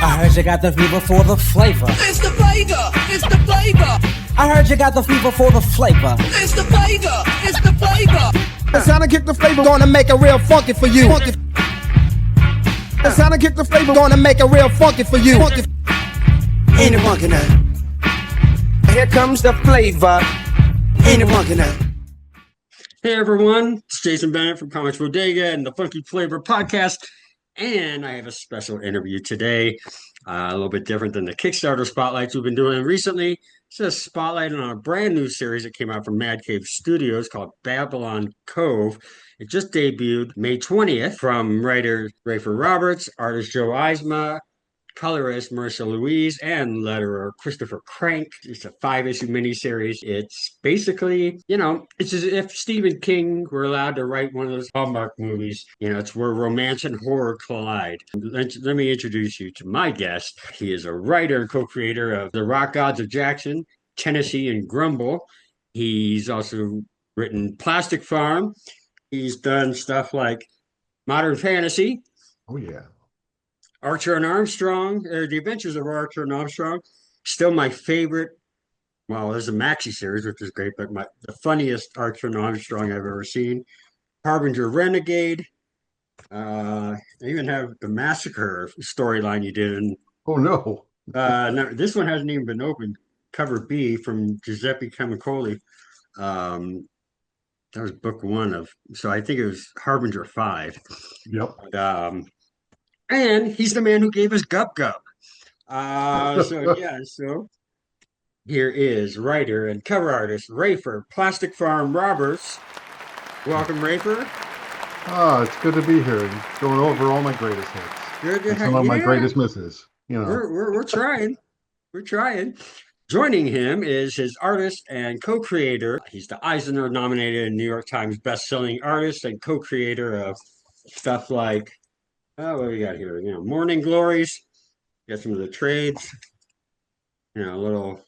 I heard you got the fever for the flavor. It's the flavor. It's the flavor. I heard you got the fever for the flavor. It's the flavor. It's the flavor. It's time to kick the flavor, gonna make it real funky for you. It's time to kick the flavor, gonna make it real funky for you. Ain't it funky now? Here comes the flavor. Ain't it funky now? Hey everyone, it's Jason Bennett from Comics Bodega and the Funky Flavor Podcast, and I have a special interview today, a little bit different than the Kickstarter spotlights we've been doing recently. It's a spotlight on a brand new series that came out from Mad Cave Studios called Babylon Cove. It just debuted May 20th from writer Rafer Roberts, artist Joe Eisma, colorist Marissa Louise, and letterer Christopher Crank. It's a 5-issue miniseries. It's basically, it's as if Stephen King were allowed to write one of those Hallmark movies. It's where romance and horror collide. Let me introduce you to my guest. He is a writer and co-creator of The Rock Gods of Jackson, Tennessee, and Grumble. He's also written Plastic Farm. He's done stuff like Modern Fantasy. Oh, yeah. Archer and Armstrong, or The Adventures of Archer and Armstrong, still my favorite. Well, there's a maxi series, which is great, but the funniest Archer and Armstrong I've ever seen. Harbinger Renegade. I even have the Massacre storyline you did. And, oh, no. no, this one hasn't even been opened. Cover B from Giuseppe Camicoli. That was book 1 of, so I think it was Harbinger 5. Yep. But, and he's the man who gave us Gup Gup. So here is writer and cover artist Rafer Plastic Farm Roberts. Welcome, Rafer. It's good to be here and going over all my greatest hits. Good to and some of my greatest misses. We're trying. We're trying. Joining him is his artist and co-creator. He's the Eisner-nominated New York Times best-selling artist and co-creator of stuff like, what do we got here? Morning Glories. Got some of the trades. Little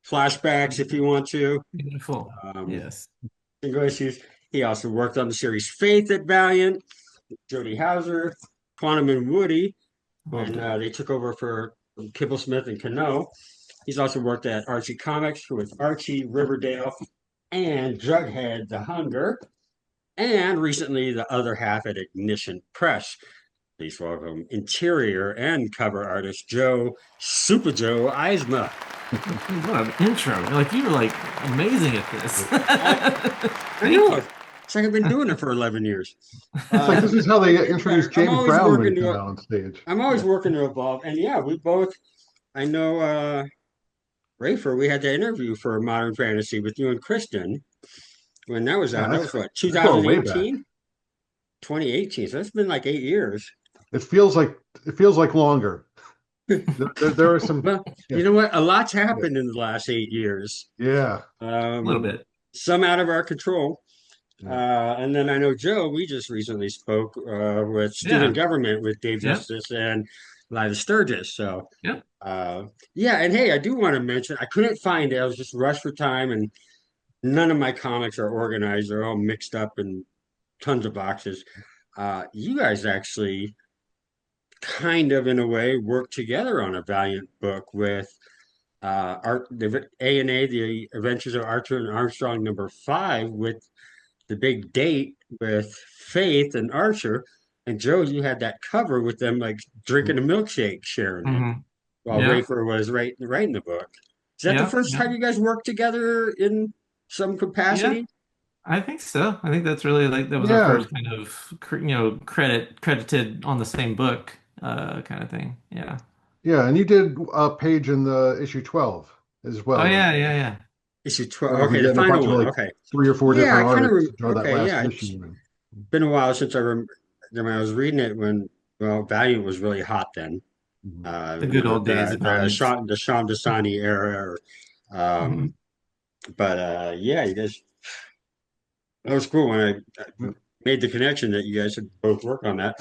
flashbacks if you want to. Beautiful. Yes. Single issues. He also worked on the series Faith at Valiant, Jody Hauser, Quantum and Woody, when they took over for Kibble Smith and Cano. He's also worked at Archie Comics with Archie, Riverdale, and Jughead the Hunger. And recently, the other half at Ignition Press. Please welcome interior and cover artist Super Joe Eisma. What an intro. You were amazing at this. I know. It's like I've been doing it for 11 years. It's like this is how they introduce James Brown when he comes out on stage. I'm always working to evolve. And yeah, I know Rafer, we had the interview for Modern Fantasy with you and Kristen. When that was out, that was what, 2018? 2018. So it's been like 8 years. It feels like longer. there are some. Well, you know what? A lot's happened in the last 8 years. Yeah, a little bit. Some out of our control. And then I know Joe. We just recently spoke with Student Government with Dave Justice and Liza Sturgis. So and hey, I do want to mention I couldn't find it. I was just rushed for time and. None of my comics are organized. They're all mixed up in tons of boxes. You guys actually kind of, in a way, worked together on a Valiant book with the A&A, The Adventures of Archer and Armstrong #5, with the big date with Faith and Archer. And Joe, you had that cover with them drinking a milkshake, sharing it, while Rafer was writing the book. Is that the first time you guys worked together in some capacity? Yeah, I think so. I think that's really that was our first kind of credited on the same book kind of thing. Yeah. Yeah, and you did a page in the issue 12 as well. Oh yeah. Issue 12. Okay, the final one. Okay, 3 or 4 different artists. It's been a while since when I was reading it when Valiant was really hot then. The good old days. The Sean Desani era. But you guys, that was cool when I made the connection that you guys had both worked on that.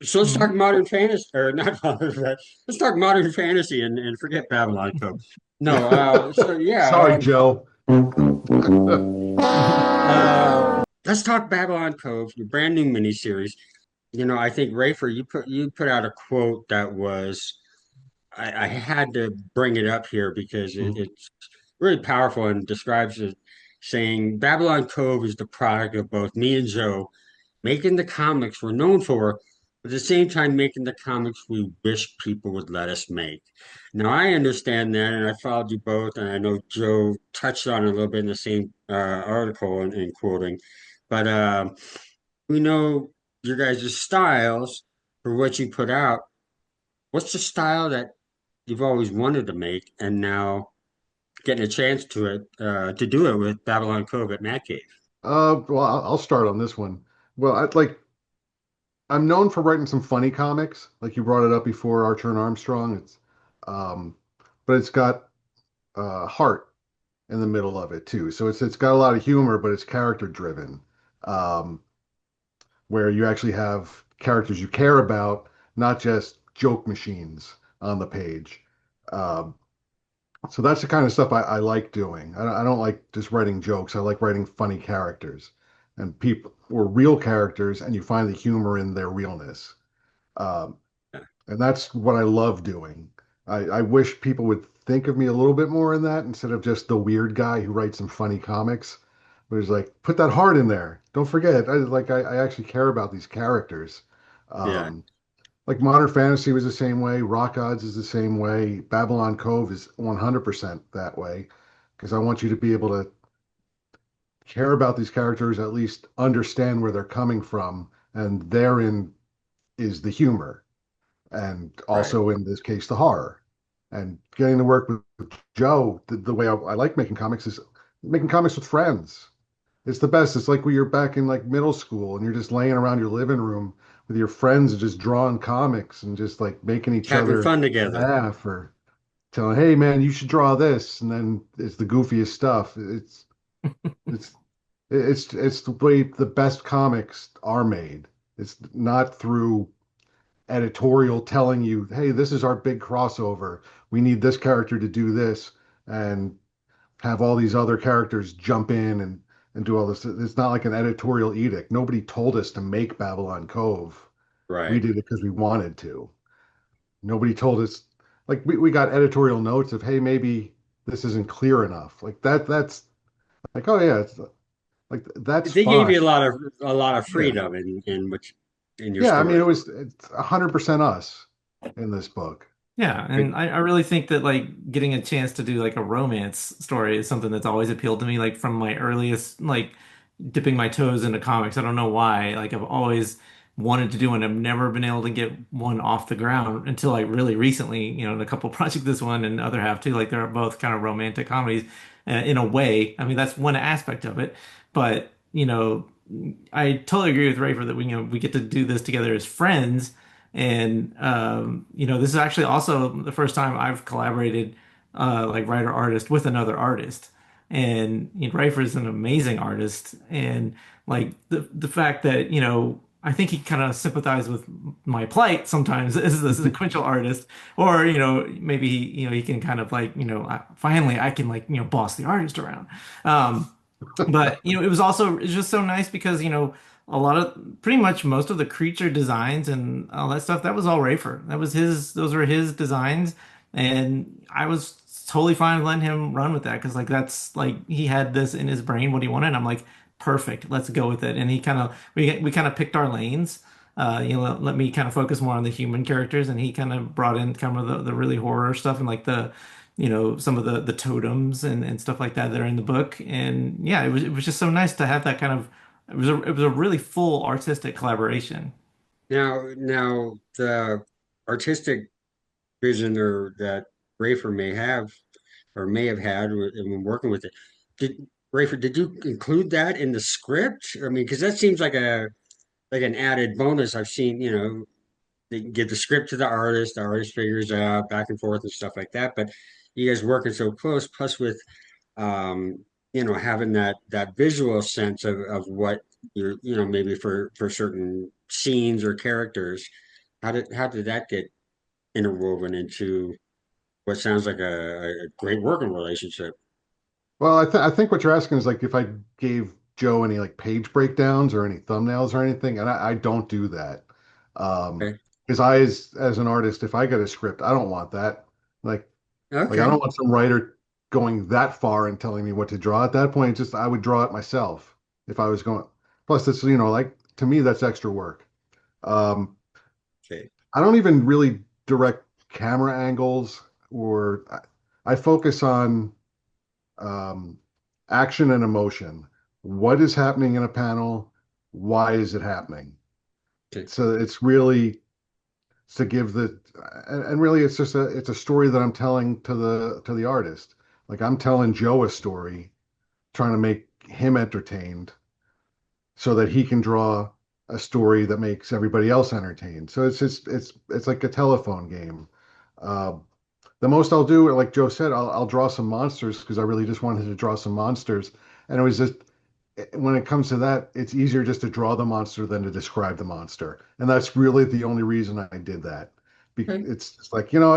So let's talk modern fantasy, or not modern. Let's talk modern fantasy and forget Babylon Cove. No, Sorry, Joe. Let's talk Babylon Cove, the brand new miniseries. I think Rafer, you put out a quote that was I had to bring it up here because Mhm. it's really powerful and describes it, saying Babylon Cove is the product of both me and Joe making the comics we're known for, but at the same time making the comics we wish people would let us make. Now I understand that, and I followed you both, and I know Joe touched on it a little bit in the same article and quoting, but we know your guys' styles for what you put out. What's the style that you've always wanted to make, and now getting a chance to do it with Babylon Cove at Matt Cave? Well, I'll start on this one. Well, I'm known for writing some funny comics, like you brought it up before, Archer and Armstrong. Um, but it's got heart in the middle of it too. So it's got a lot of humor, but it's character driven, um, where you actually have characters you care about, not just joke machines on the page. Um, so that's the kind of stuff I like doing. I don't like just writing jokes. I like writing funny characters and people or real characters, and you find the humor in their realness. Um, and that's what I love doing. I wish people would think of me a little bit more in that instead of just the weird guy who writes some funny comics. But it's like, put that heart in there. Don't forget, I actually care about these characters. Yeah, Um, like Modern Fantasy was the same way. Rock Odds is the same way. Babylon Cove is 100% that way because I want you to be able to care about these characters, at least understand where they're coming from, and therein is the humor, and right, also in this case the horror. And getting to work with Joe, the way I like making comics is making comics with friends. It's the best. It's like when you're back in like middle school and you're just laying around your living room with your friends and just drawing comics and just like making each having other fun together. laugh or telling, hey man, you should draw this. And then it's the goofiest stuff. It's it's the way the best comics are made. It's not through editorial telling you, hey, this is our big crossover. We need this character to do this and have all these other characters jump in and do all this. It's not like an editorial edict. Nobody told us to make Babylon Cove. We Right. did it because we wanted to. Nobody told us, like, we got editorial notes of, hey, maybe this isn't clear enough. Like that's like, oh yeah, it's like that's They gave fine. you a lot of Yeah. freedom in your Yeah, I mean, story. it's 100% us in this book. Yeah, Right. and I really think that like getting a chance to do like a romance story is something that's always appealed to me, like from my earliest like dipping my toes into comics. I don't know why. Like I've always wanted to do one. I've never been able to get one off the ground until like really recently, in a couple projects, this one and other half too. Like they're both kind of romantic comedies in a way. I mean, that's one aspect of it, but I totally agree with Rafer that we get to do this together as friends. And this is actually also the first time I've collaborated like writer artist with another artist. And Rafer is an amazing artist, and like the fact that I think he kind of sympathized with my plight sometimes as the sequential artist, or maybe he can kind of like finally I can like boss the artist around. Um, but it was just so nice because a lot of pretty much most of the creature designs and all that stuff that was all Rafer. Those were his designs, and I was totally fine with letting him run with that because like that's like he had this in his brain what he wanted. And I'm like, perfect, let's go with it. And he kind of we kind of picked our lanes. Let me kind of focus more on the human characters, and he kind of brought in kind of the really horror stuff and like the some of the totems and stuff like that are in the book. And yeah, it was just so nice to have that kind of it was a really full artistic collaboration. Now the artistic vision or that Rafer may have or may have had when working with it. Did Rafer, did you include that in the script? I mean, because that seems like an added bonus. I've seen, they give the script to the artist figures out back and forth and stuff like that. But you guys working so close, plus with having that visual sense of what you're, maybe for certain scenes or characters. How did that get interwoven into what sounds like a great working relationship? Well, I think what you're asking is like if I gave Joe any like page breakdowns or any thumbnails or anything, and I don't do that. Okay. Because as an artist, if I get a script, I don't want that. Like, I Okay. don't want some writer going that far and telling me what to draw. At that point, just I would draw it myself if I was going. Plus, it's like to me that's extra work. Um, Okay. I don't even really direct camera angles, or I focus on um, action and emotion. What is happening in a panel? Why is it happening? Okay. So it's really to give and really it's a story that I'm telling to the artist. Like I'm telling Joe a story, trying to make him entertained so that he can draw a story that makes everybody else entertained. So it's like a telephone game. Uh, the most I'll do, like Joe said, I'll draw some monsters because I really just wanted to draw some monsters, and it was just when it comes to that, it's easier just to draw the monster than to describe the monster, and that's really the only reason I did that. Okay. It's just like Yeah.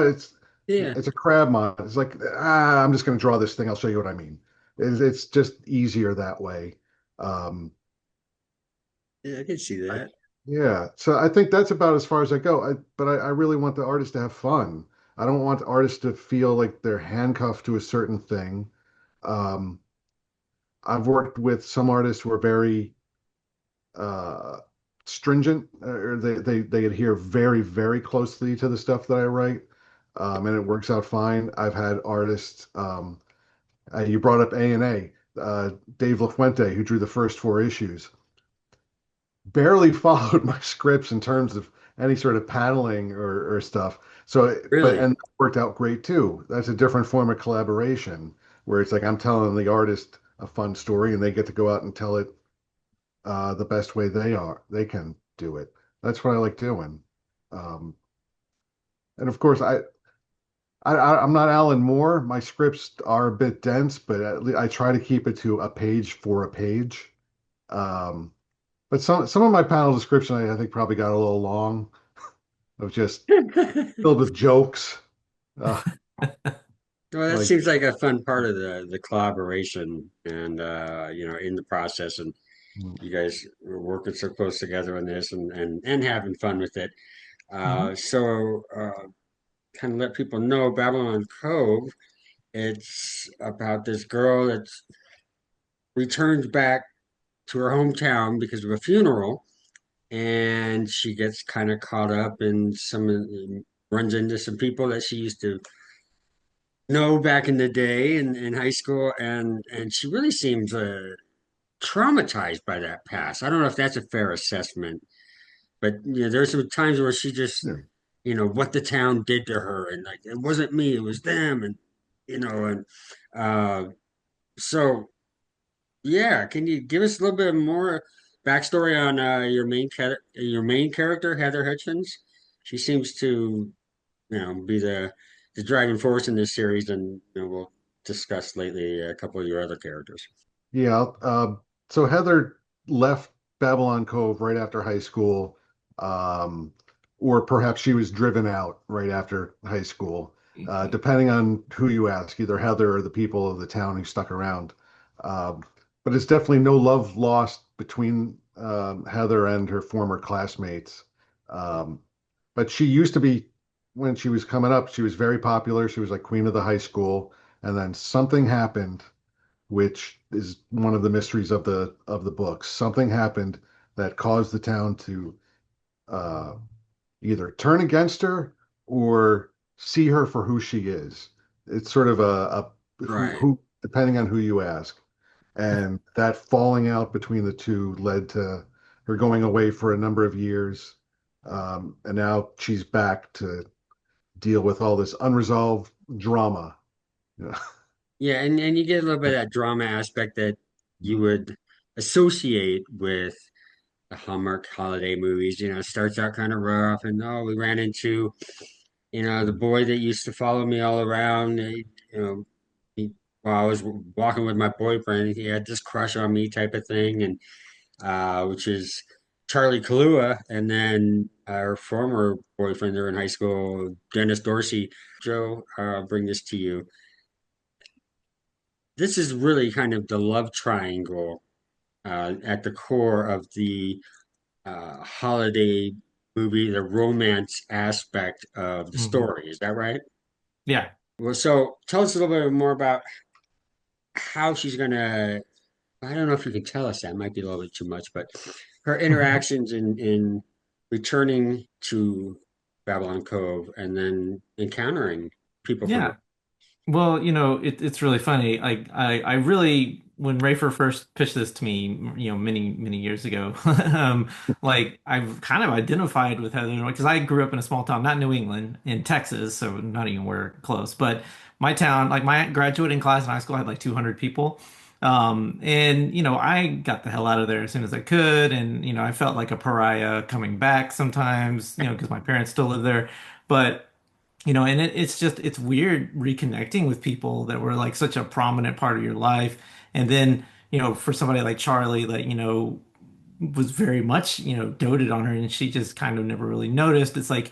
it's a crab monster. It's like I'm just going to draw this thing. I'll show you what I mean. It's just easier that way. Um, Yeah, I can see I, that. yeah, so I think that's about as far as I go. But I really want the artist to have fun. I don't want artists to feel like they're handcuffed to a certain thing. Um, I've worked with some artists who are very uh, stringent, or they adhere very, very closely to the stuff that I write, and it works out fine. I've had artists, you brought up A&A, Dave LaFuente, who drew the first four issues, barely followed my scripts in terms of any sort of paneling or stuff. So, Really? and it worked out great too. That's a different form of collaboration where it's like I'm telling the artist a fun story and they get to go out and tell it the best way they can do it. That's what I like doing. Um, and of course, I'm not Alan Moore. My scripts are a bit dense, but I try to keep it to a page for a page. Um, but some of my panel description I think probably got a little long of just filled with jokes. Uh, Well, that like, seems like a fun part of the collaboration and in the process and you guys are working so close together on this and having fun with it. Mhm. Kind of let people know Babylon Cove, it's about this girl that returns back to her hometown because of a funeral and she gets kind of caught up in runs into some people that she used to know back in the day in high school and she really seems traumatized by that past. I don't know if that's a fair assessment, but there's some times where she just yeah, what the town did to her and like it wasn't me, it was them and and uh so yeah, can you give us a little bit more backstory on your main character, Heather Hutchins? She seems to, be the driving force in this series, and we'll discuss lately a couple of your other characters. yeah. So Heather left Babylon Cove right after high school, um, or perhaps she was driven out right after high school, depending on who you ask, either Heather or the people of the town who stuck around. Um, but it's definitely no love lost between Heather and her former classmates. Um, but she used to be, when she was coming up, she was very popular. She was like queen of the high school, and then something happened which is one of the mysteries of the books. Something happened that caused the town to uh, either turn against her or see her for who she is. It's sort of a Right. who depending on who you ask. And that falling out between the two led to her going away for a number of years. And now she's back to deal with all this unresolved drama. Yeah. Yeah, and you get a little bit of that drama aspect that you would associate with the Hallmark holiday movies. It starts out kind of rough, and oh, we ran into the boy that used to follow me all around. He, while I was walking with my boyfriend, he had this crush on me, type of thing, and which is Charlie Kahlua, and then our former boyfriend there in high school, Dennis Dorsey. Joe, bring this to you. This is really kind of the love triangle at the core of the holiday movie, the romance aspect of the Hmm. story. Is that right? Yeah. Well, so tell us a little bit more about how she's gonna. I don't know if you can tell us that. It might be a little bit too much, but her interactions in returning to Babylon Cove and then encountering people from. Yeah. Well, it's really funny. I really, when Rafer first pitched this to me, many, many years ago, I've kind of identified with Heather because I grew up in a small town, not New England, in Texas, so not even where close, but my town, like my graduating class in high school had like 200 people. And I got the hell out of there as soon as I could, and I felt like a pariah coming back sometimes, because my parents still live there, but. And it's weird reconnecting with people that were like such a prominent part of your life. And then, for somebody like Charlie that, was very much, doted on her and she just kind of never really noticed. It's like,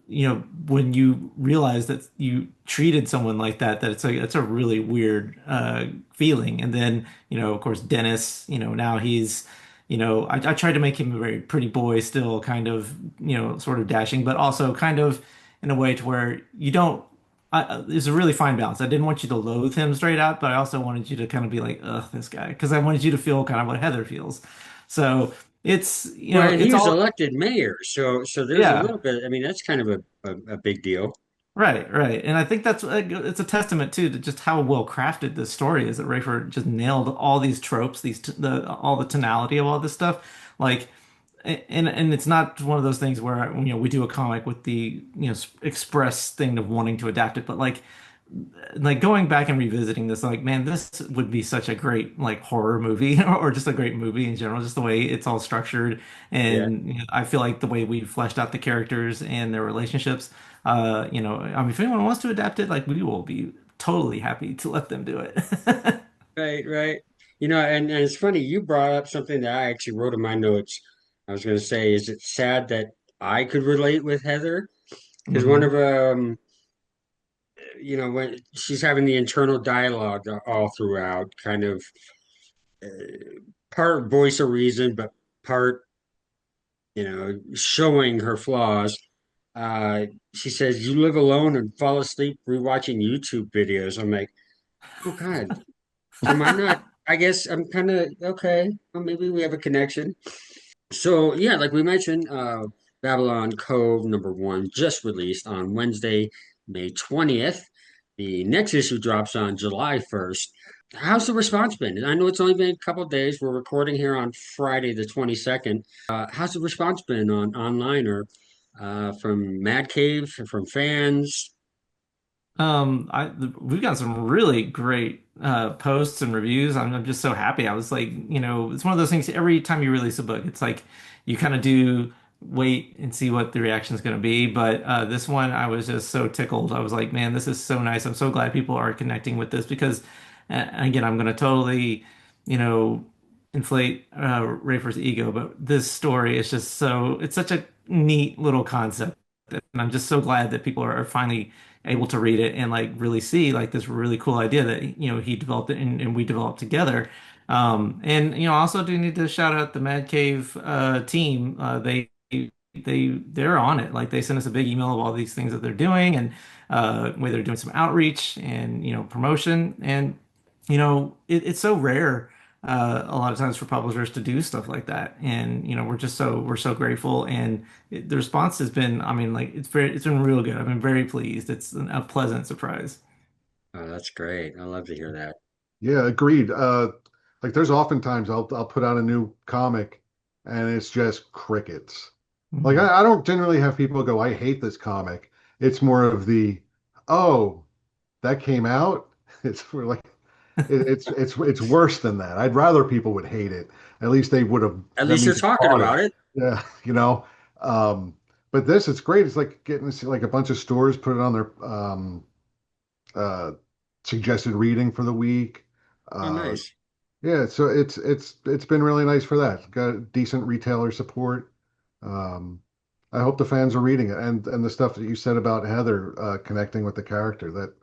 when you realize that you treated someone like that, that it's a really weird feeling. And then, of course, Dennis, now he's, I tried to make him a very pretty boy still, kind of, sort of dashing, but also kind of in a way to where you don't. There's a really fine balance. I didn't want you to loathe him straight out, but I also wanted you to kind of be like, ugh, this guy, because I wanted you to feel kind of what Heather feels. So it's, Well, and he it's was all elected mayor, so there's a yeah. little bit. I mean, that's kind of a big deal. Right, right. And I think that's it's a testament too to just how well crafted this story is that Rafer just nailed all these tropes, all the tonality of all this stuff. Like and it's not one of those things where we do a comic with the express thing of wanting to adapt it, but like going back and revisiting this, like, man, this would be such a great like horror movie or just a great movie in general, just the way it's all structured. Yeah. And I feel like the way we fleshed out the characters and their relationships, I mean, if anyone wants to adapt it, like we will be totally happy to let them do it. Right, right. And it's funny, you brought up something that I actually wrote in my notes. I was going to say, is it sad that I could relate with Heather? Because one Hmm. of when she's having the internal dialogue all throughout, kind of uh, part voice of reason, but part, showing her flaws. Uh, she says, "You live alone and fall asleep rewatching YouTube videos." I'm like, oh God, am I not? I guess I'm kind of okay. Well, maybe we have a connection. So yeah, like we mentioned, Babylon Cove #1 just released on Wednesday, May 20th. The next issue drops on July 1st. How's the response been? I know it's only been a couple of days. We're recording here on Friday the 22nd. How's the response been on online or from Mad Cave, from fans? We've got some really great posts and reviews. I'm just so happy. I was like, it's one of those things. Every time you release a book, it's like you kind of do wait and see what the reaction is going to be. But this one, I was just so tickled. I was like, man, this is so nice. I'm so glad people are connecting with this because, again, I'm going to totally, you know, inflate Rafer's ego, but this story is just it's such a neat little concept. And I'm just so glad that people are finally able to read it and like really see like this really cool idea that he developed it and we developed together. And I also do need to shout out the Mad Cave team. They're on it. Like they sent us a big email of all these things that they're doing and where they're doing some outreach and promotion. And it's so rare a lot of times for publishers to do stuff like that. And we're so grateful. And the response has been, I mean, like it's been real good. I've been very pleased. It's a pleasant surprise. Oh, that's great. I love to hear that. Yeah, agreed. Like there's oftentimes I'll put out a new comic and it's just crickets. Like Mhm. I don't generally have people go, I hate this comic. It's more of the, oh, that came out. It's for like it's worse than that. I'd rather people would hate it. At least they would have, At that least you're means they talking bought it. about it. Yeah, you know. Um, but this, it's great. It's like getting to see like a bunch of stores put it on their uh suggested reading for the week. Oh, Uh, nice. yeah, so it's been really nice for that. Got decent retailer support. Um, I hope the fans are reading it, and the stuff that you said about Heather connecting with the character. That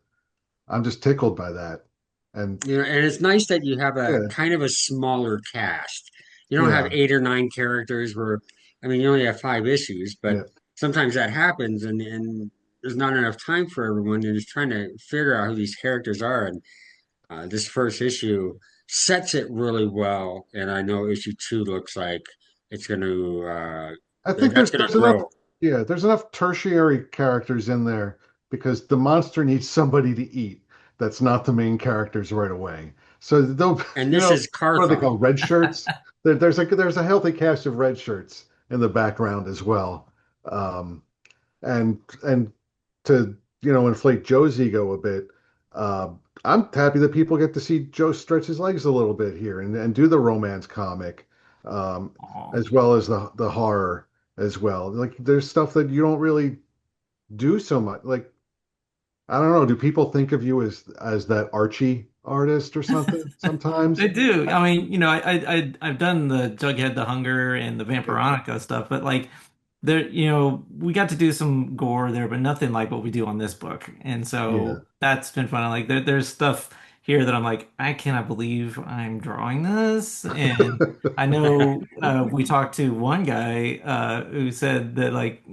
I'm just tickled by that. And And it's nice that you have a yeah, kind of a smaller cast. You don't have yeah, 8 or 9 characters where I mean, you only have 5 issues, but Yeah. sometimes that happens, and there's not enough time for everyone. You're just trying to figure out who these characters are, and this first issue sets it really well. And I know issue 2 looks like it's going to I think that's going to there's enough, grow. yeah, there's enough tertiary characters in there because the monster needs somebody to eat. That's not the main characters right away. So they'll, And this is what are they called? Karthon. Red shirts. There's a healthy cast of red shirts in the background as well. Um, and to inflate Joe's ego a bit, uh, I'm happy that people get to see Joe stretch his legs a little bit here and do the romance comic, um, Aw. as well as the horror as well. Like there's stuff that you don't really do so much. Like I don't know, do people think of you as that Archie artist or something sometimes? They do. I mean, I've done the Jughead the Hunger and the Vampironica stuff, but like there, we got to do some gore there, but nothing like what we do on this book. And Yeah. so that's been fun. Like there's stuff here that I'm like, I cannot believe I'm drawing this. And I know we talked to one guy who said that like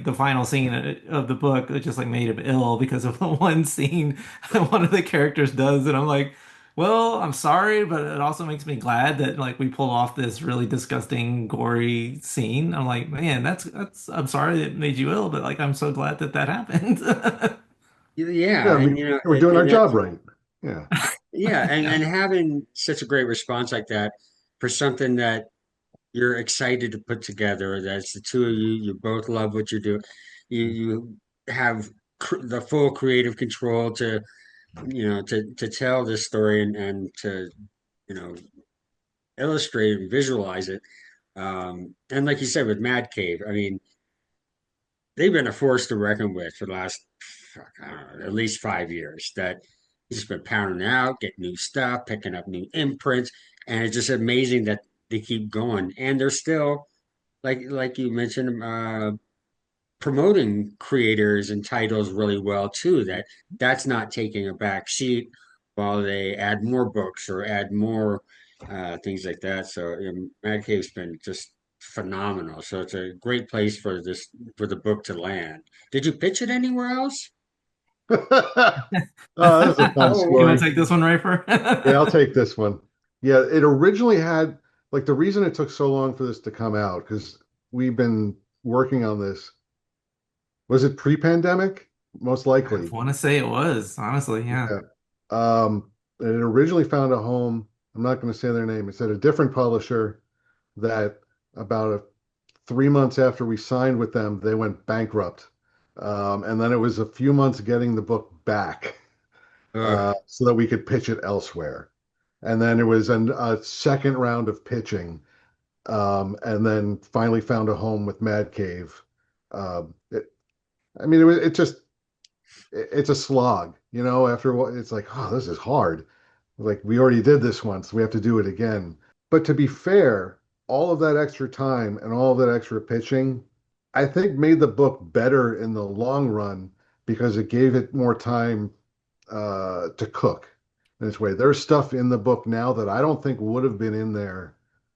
the final scene of the book just like made him ill because of the one scene that one of the characters does, and I'm like. Well, I'm sorry, but it also makes me glad that like we pull off this really disgusting, gory scene. I'm like, man, that's. I'm sorry it made you ill, but like I'm so glad that that happened. Yeah, Yeah, and we're doing our and job that's right. Yeah. yeah, and Yeah. and having such a great response like that for something that you're excited to put together. That's the two of you. You both love what you do. You have the full creative control to to tell this story and to you know illustrate and visualize it. And like you said with Mad Cave, I mean, they've been a force to reckon with for the last, fuck, I don't know, at least 5 years. That he's just been pounding out, getting new stuff, picking up new imprints, and it's just amazing that they keep going. And they're still, like you mentioned, promoting creators and titles really well too. That's not taking a back seat while they add more books or add more things like that. So Mad Cave's been just phenomenal. So it's a great place for the book to land. Did you pitch it anywhere else? Oh, that's a fun You Oh, want to story. take this one, Yeah, I'll Rafer? take this one. Yeah, it originally had like the reason it took so long for this to come out because we've been working on this. Was it pre-pandemic? Most I likely. want to say it was, honestly, yeah. Yeah. It originally found a home. I'm not going to say their name. It's at a different publisher that about 3 months after we signed with them, they went bankrupt. And then it was a few months getting the book back ugh. so that we could pitch it elsewhere. And then it was a second round of pitching, and then finally found a home with Mad Cave. It, I mean, it just it's a slog, After what it's like, oh, this is hard. Like we already did this once, we have to do it again. But to be fair, all of that extra time and all of that extra pitching, I think made the book better in the long run because it gave it more time to cook in its way. There's stuff in the book now that I don't think would have been in there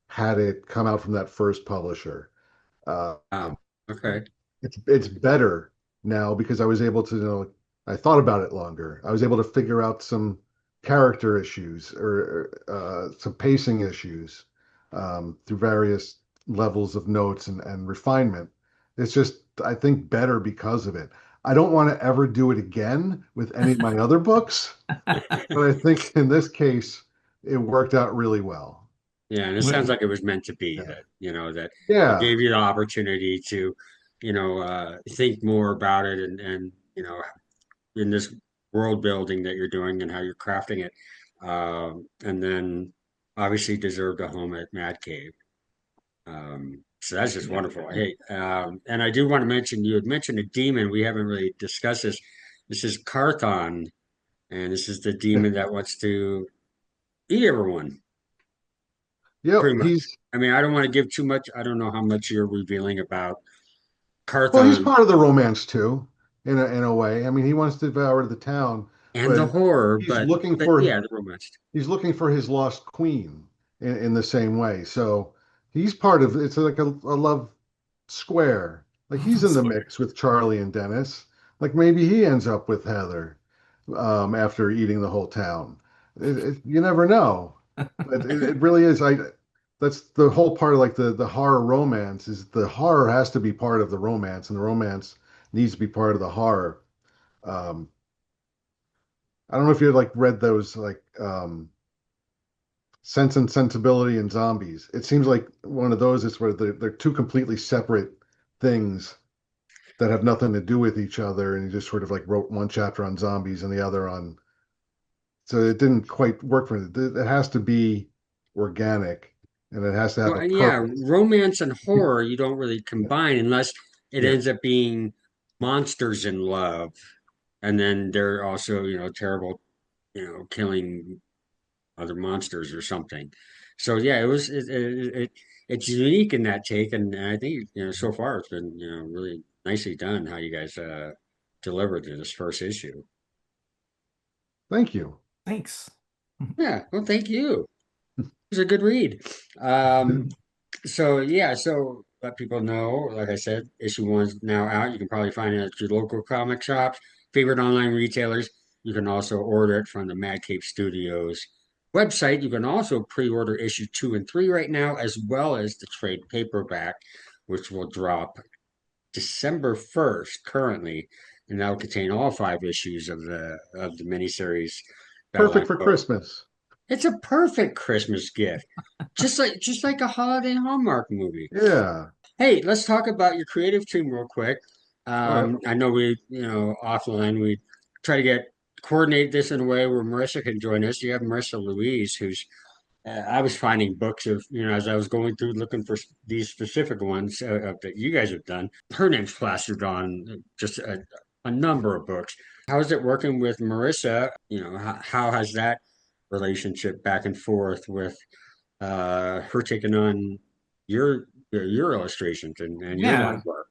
had it come out from that first publisher. Uh, Wow. Okay. it's better now because I was able to I thought about it longer. I was able to figure out some character issues or some pacing issues through various levels of notes and refinement. It's just I think better because of it. I don't want to ever do it again with any of my other books, but I think in this case it worked out really well. Yeah, and it sounds Wh- like it was meant to be Yeah. that, that it Yeah. gave you the opportunity to, think more about it and, in this world building that you're doing and how you're crafting it. And then obviously deserved a home at Mad Cave. So that's just Yeah. wonderful. Hey, and I do want to mention, you had mentioned a demon. We haven't really discussed this. This is Karthon, and this is the demon that wants to eat everyone. Pretty Yep. much. I mean, I don't want to give too much. I don't know how much you're revealing about He's Karthon part of the romance too, in a way. I mean, he wants to devour the town, and the but horror, he's but looking but for yeah, the romance. he's looking for his lost queen in the same way. So he's part of it's like a love. square. Like he's in the mix with Charlie and Dennis. Like maybe he ends up with Heather after eating the whole town. You never know, but it really is. That's the whole part of like the horror romance is the horror has to be part of the romance, and the romance needs to be part of the horror. Um, I don't know if you like read those like Sense and Sensibility and Zombies. It seems like one of those is where they're two completely separate things that have nothing to do with each other, and he just sort of like wrote one chapter on zombies and the other on. So it didn't quite work for it. It has to be organic, and it has to have Well, a and yeah, purpose. romance and horror you don't really combine unless it Yeah, ends up being monsters in love, and then they're also, terrible, killing other monsters or something. So yeah, it's unique in that take, and I think so far it's been really nicely done how you guys delivered to this first issue. thank you. Thanks. Yeah, well, thank you. It was a good read. Um, So yeah, so let people know, like I said, issue one's now out. You can probably find it at your local comic shops, favorite online retailers. You can also order it from the Mad Cape Studios website. You can also pre-order issue 2 and 3 right now, as well as the trade paperback, which will drop December 1st currently, and that'll contain all 5 issues of the miniseries Perfect Babylon for Cove. Christmas. It's a perfect Christmas gift, just like a holiday Hallmark movie. Yeah. Hey, let's talk about your creative team real quick. All right. I know offline we try to get coordinate this in a way where Marissa can join us. You have Marissa Louise, who's I was finding books of as I was going through looking for these specific ones that you guys have done. Her name's plastered on just a number of books. How is it working with Marissa? How has that relationship back and forth with her taking on your illustrations and your line Yeah. of work.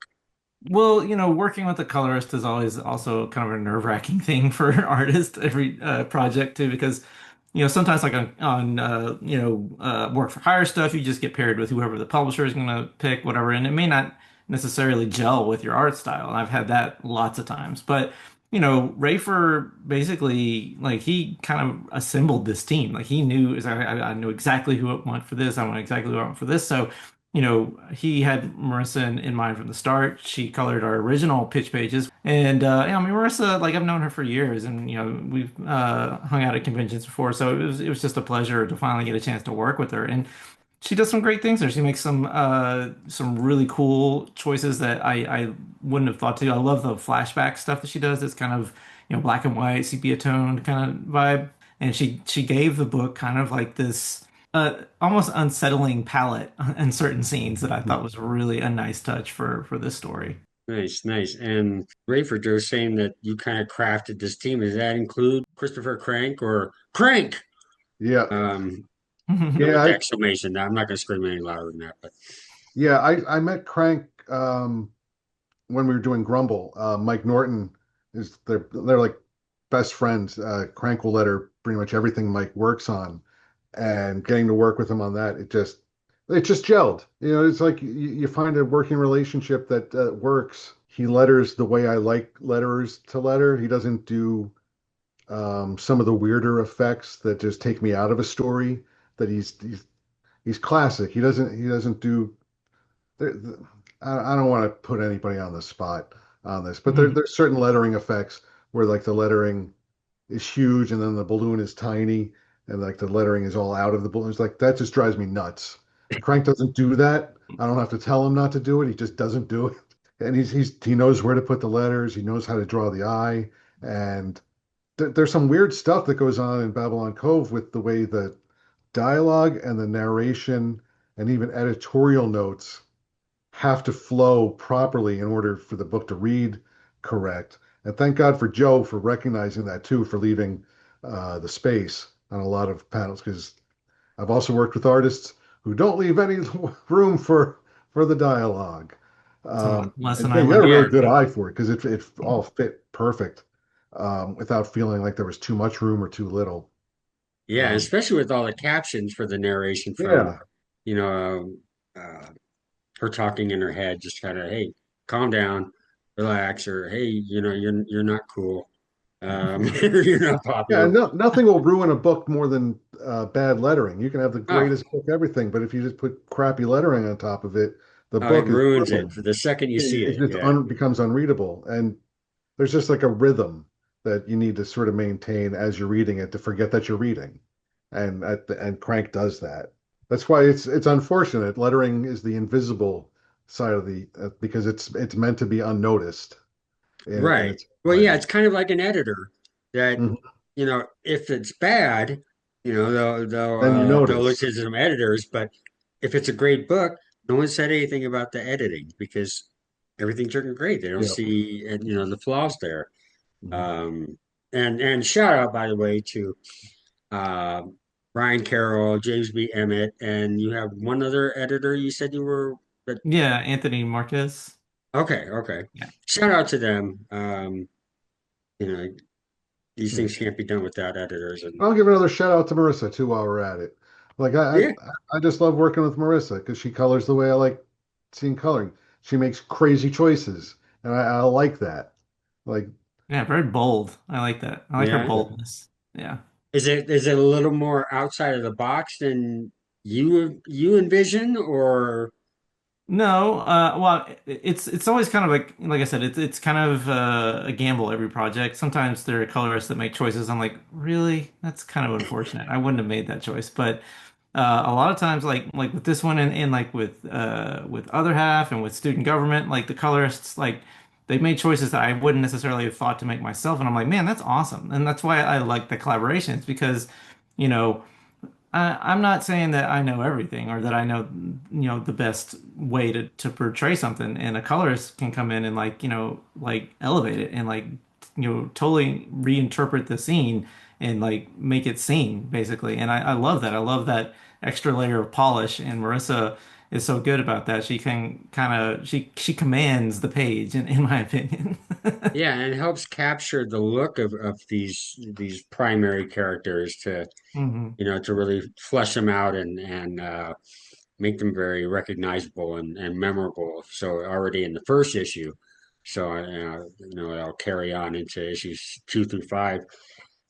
Well, working with a colorist is always also kind of a nerve-wracking thing for an artist, every project too, because sometimes like on work for hire stuff, you just get paired with whoever the publisher is going to pick, whatever, and it may not necessarily gel with your art style. And I've had that lots of times. But Rafer basically like he kind of assembled this team. Like he knew, I knew exactly who I want for this. I want exactly who I want for this. So he had Marissa in mind from the start. She colored our original pitch pages. And I mean, Marissa, like I've known her for years and we've hung out at conventions before. So it was just a pleasure to finally get a chance to work with her. And she does some great things there. She makes some really cool choices that I wouldn't have thought to. I love the flashback stuff that she does. It's kind of, black and white, sepia toned kind of vibe. And she gave the book kind of like this almost unsettling palette in certain scenes that I thought was really a nice touch for this story. Nice, nice. And Rayford, Joe saying that you kind of crafted this team. Does that include Christopher Crank or Crank? Yeah. Um, Yeah. with the exclamation. I'm not going to scream any louder than that, but I met Crank when we were doing Grumble. Mike Norton is they're like best friends. Crank will let her pretty much everything Mike works on, and getting to work with him on that, it just gelled. It's like you find a working relationship that works. He letters the way I like letterers to letter. He doesn't do some of the weirder effects that just take me out of a story. That he's classic. He doesn't do. I don't want to put anybody on the spot on this, but there's certain lettering effects where like the lettering is huge and then the balloon is tiny and like the lettering is all out of the balloon. It's like that just drives me nuts. Crank doesn't do that. I don't have to tell him not to do it. He just doesn't do it. And he knows where to put the letters. He knows how to draw the eye. And there's some weird stuff that goes on in Babylon Cove with the way the dialogue and the narration and even editorial notes have to flow properly in order for the book to read correct. And thank God for Joe for recognizing that too, for leaving the space on a lot of panels. Because I've also worked with artists who don't leave any room for the dialogue. It's a lesson And I yeah, you had a learned. really yeah, good eye for it because it all fit perfect without feeling like there was too much room or too little. yeah, Um, especially with all the captions for the narration from yeah, you know uh, her talking in her head, just kind of, hey, calm down, relax, or hey, you're not cool. You're not Yeah, popular. no, nothing will ruin a book more than bad lettering. You can have the Oh, greatest book, everything, but if you just put crappy lettering on top of it, the oh, it book is ruins it ruined. for the second you see It it. just Yeah. becomes unreadable. And there's just like a rhythm that you need to sort of maintain as you're reading it to forget that you're reading. And Crank does that. That's why it's unfortunate. Lettering is the invisible side of the because it's meant to be unnoticed in Right. its Well, yeah, way. it's kind of like an editor that, Mhm. if it's bad, Then you they'll look notice. to some editors, but if it's a great book, no one said anything about the editing because everything's looking great. They don't Yeah. see, the flaws there. Mhm. Um, and shout out, by the way, to uh, Brian Carroll, James B. Emmett, and you have one other editor you said you were, but Yeah, Anthony Marquez. okay, okay. Yeah. Shout out to them. You know, these Yeah. things can't be done without editors. And I'll give another shout out to Marissa too while we're at it. Like yeah, I just love working with Marissa because she colors the way I like seeing coloring. She makes crazy choices, and I like that. Like, Yeah, very bold. I like that. I like her yeah. boldness. Yeah. Is it a little more outside of the box than you envision, or No, well, it's always kind of like I said, it's kind of a gamble every project. Sometimes there are colorists that make choices. I'm like, really? That's kind of unfortunate. I wouldn't have made that choice. But a lot of times, like with this one and like with Other Half and with Student Government, like the colorists, like they've made choices that I wouldn't necessarily have thought to make myself. And I'm like, man, that's awesome. And that's why I like the collaborations because, you know. I'm not saying that I know everything or that I know, the best way to portray something. And a colorist can come in and like elevate it and totally reinterpret the scene and like make it sing basically. And I love that. I love that extra layer of polish. And Marissa is so good about that. She can she commands the page in my opinion. yeah, and it helps capture the look of these primary characters to hmm to really flesh them out and make them very recognizable and memorable. So already in the first issue, so it'll carry on into issues 2 through 5.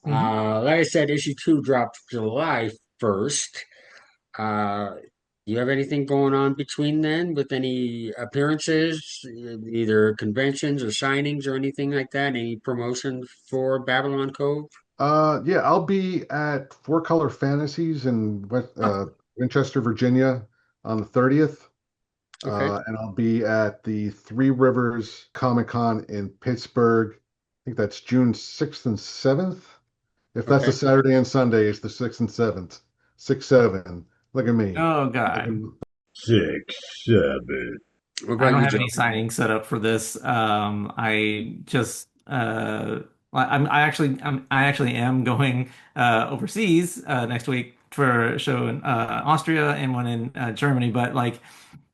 hmm Like I said, issue 2 dropped July 1st. Uh, you have anything going on between then with any appearances, either conventions or signings or anything like that? Any promotion for Babylon Cove? yeah, I'll be at Four Color Fantasies in Oh, Winchester, Virginia, on the 30th. okay, And I'll be at the Three Rivers Comic Con in Pittsburgh. I think that's June 6th and 7th. If that's a okay. Saturday and Sunday, it's the 6th and 7th. 6, 7. Look at me. Oh Look God. at 6, 7. What I about don't you, have Joe? any signing set up for this. I just I actually am going overseas next week for a show in Austria and one in Germany, but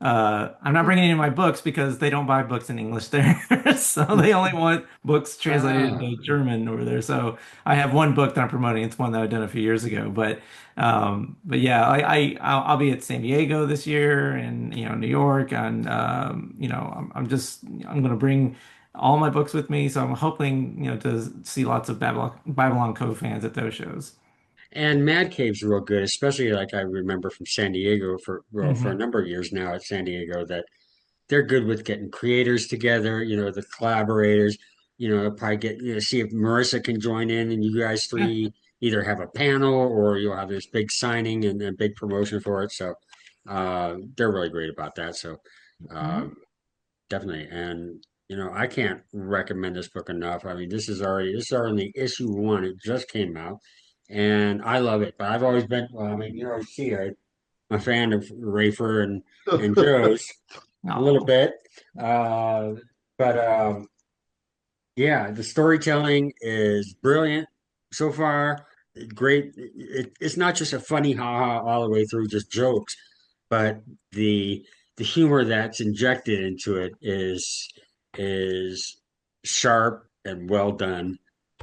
I'm not bringing any of my books because they don't buy books in English there. So they only want books translated Ah, into German over there. So I have one book that I'm promoting. It's one that I've done a few years ago, but yeah, I'll be at San Diego this year and New York and I'm going to bring all my books with me. So I'm hoping to see lots of Babylon Cove fans at those shows. and Mad Cave's real good, especially like I remember from San Diego for a hmm number of years now at San Diego that they're good with getting creators together, the collaborators, probably see if Marissa can join in and you guys Yeah. three either have a panel or you'll have this big signing and a big promotion for it. So they're really great about that. So hmm um, definitely. And I can't recommend this book enough. I mean, this is already issue 1. It just came out. And I love it. But I've always been, well, I mean, see, I'm a fan of Rafer and Joe's a little Oh, bit. Uh, but yeah, the storytelling is brilliant so far. Great. It's not just a funny ha ha all the way through, just jokes, but the the humor that's injected into it is sharp and well done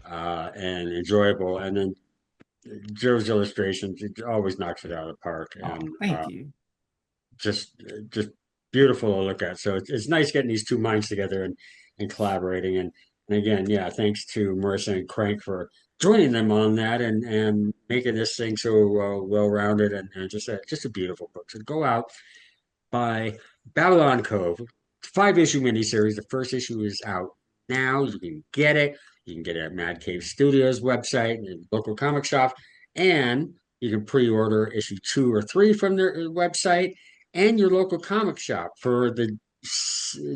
and enjoyable. And then Joe's illustrations, it always knocks it out of the park. oh, And thank you. just just beautiful to look at. So it's nice getting these two minds together and collaborating. And again, yeah, thanks to Marissa and Crank for joining them on that and making this thing so well-rounded and just a beautiful book. So go out, buy Babylon Cove, 5-issue miniseries. The first issue is out now. You can get it. You can get it at Mad Cave Studios website and local comic shop, and you can pre-order issue 2 or 3 from their website and your local comic shop for the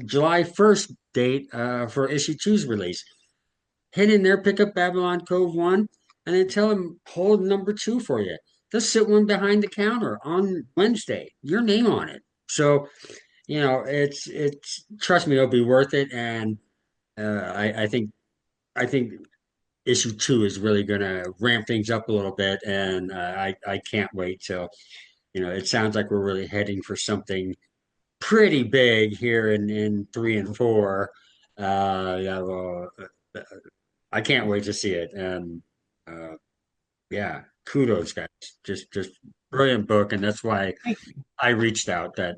July 1st date for issue 2's release. Head in there, pick up Babylon Cove 1, and then tell them hold number 2 for you. They'll sit one behind the counter on Wednesday. Your name on it. So, it's trust me, it'll be worth it. And I think issue 2 is really going to ramp things up a little bit, and I can't wait till it sounds like we're really heading for something pretty big here in 3 and 4. Yeah, well, I can't wait to see it, and yeah, kudos, guys. Just brilliant book, and that's why I reached out. That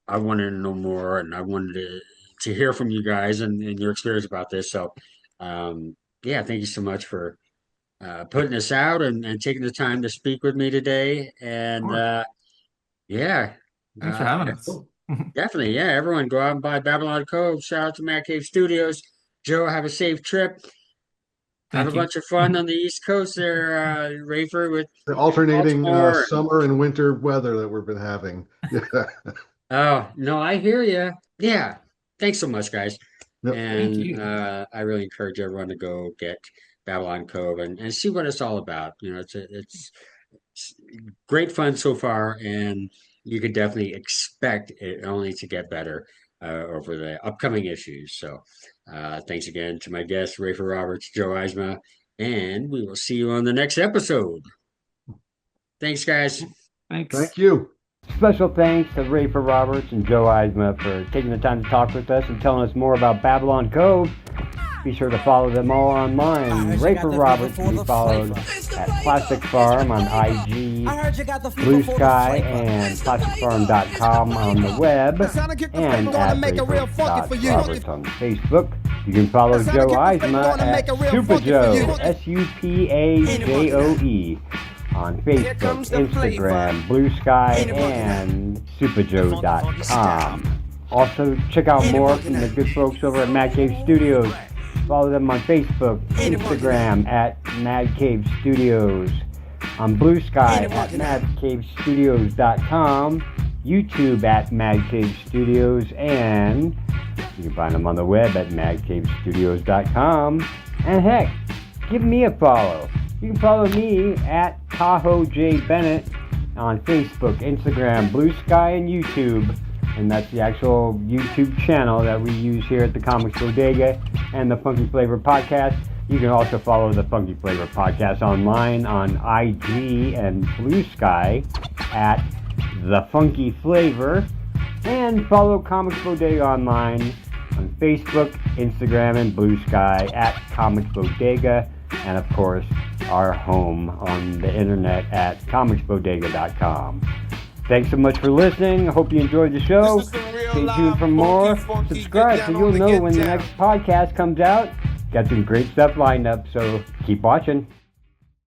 I wanted to know more, and I wanted to hear from you guys and your experience about this. So, yeah, thank you so much for putting this out and taking the time to speak with me today. And yeah, Thanks for having us. definitely, yeah. Everyone, go out and buy Babylon Cove. Shout out to Mad Cave Studios. Joe, have a safe trip. Have a bunch of fun on the East Coast there, Rafer, with The alternating Baltimore. summer and winter weather that we've been having. Oh, no, I hear you. Yeah. Thanks so much, guys. Yep. Thank you. And I really encourage everyone to go get Babylon Cove and see what it's all about. It's great fun so far, and you could definitely expect it only to get better over the upcoming issues. So thanks again to my guests, Rafer Roberts, Joe Eisma, and we will see you on the next episode. Thanks, guys. Thanks. Thank you. Special thanks to Rafer Roberts and Joe Eisma for taking the time to talk with us and telling us more about Babylon Cove. Be sure to follow them all online. Rafer Roberts can be followed at Plastic Farm on IG, Blue Sky, and plasticfarm.com on the web, and at Rafer.Roberts on Facebook. You can follow Joe Eisma at Super Joe, SUPAJOE, on Facebook, Instagram, Blue Sky, and superjoe.com. Also, check out more from the good folks over at Mad Cave Studios. Follow them on Facebook, Instagram at Mad Cave Studios, on Blue Sky at madcavestudios.com, YouTube at Mad Cave Studios, and you can find them on the web at madcavestudios.com. And heck, give me a follow. You can follow me at TahoeJBennett on Facebook, Instagram, Blue Sky, and YouTube. And that's the actual YouTube channel that we use here at the Comics Bodega and the Funky Flavor Podcast. You can also follow the Funky Flavor Podcast online on IG and Blue Sky at The Funky Flavor. And follow Comics Bodega online on Facebook, Instagram, and Blue Sky at Comics Bodega. And of course, our home on the internet at comicsbodega.com. Thanks so much for listening. I hope you enjoyed the show. Stay tuned for more. Subscribe so you'll know when the next podcast comes out. Got some great stuff lined up, so keep watching.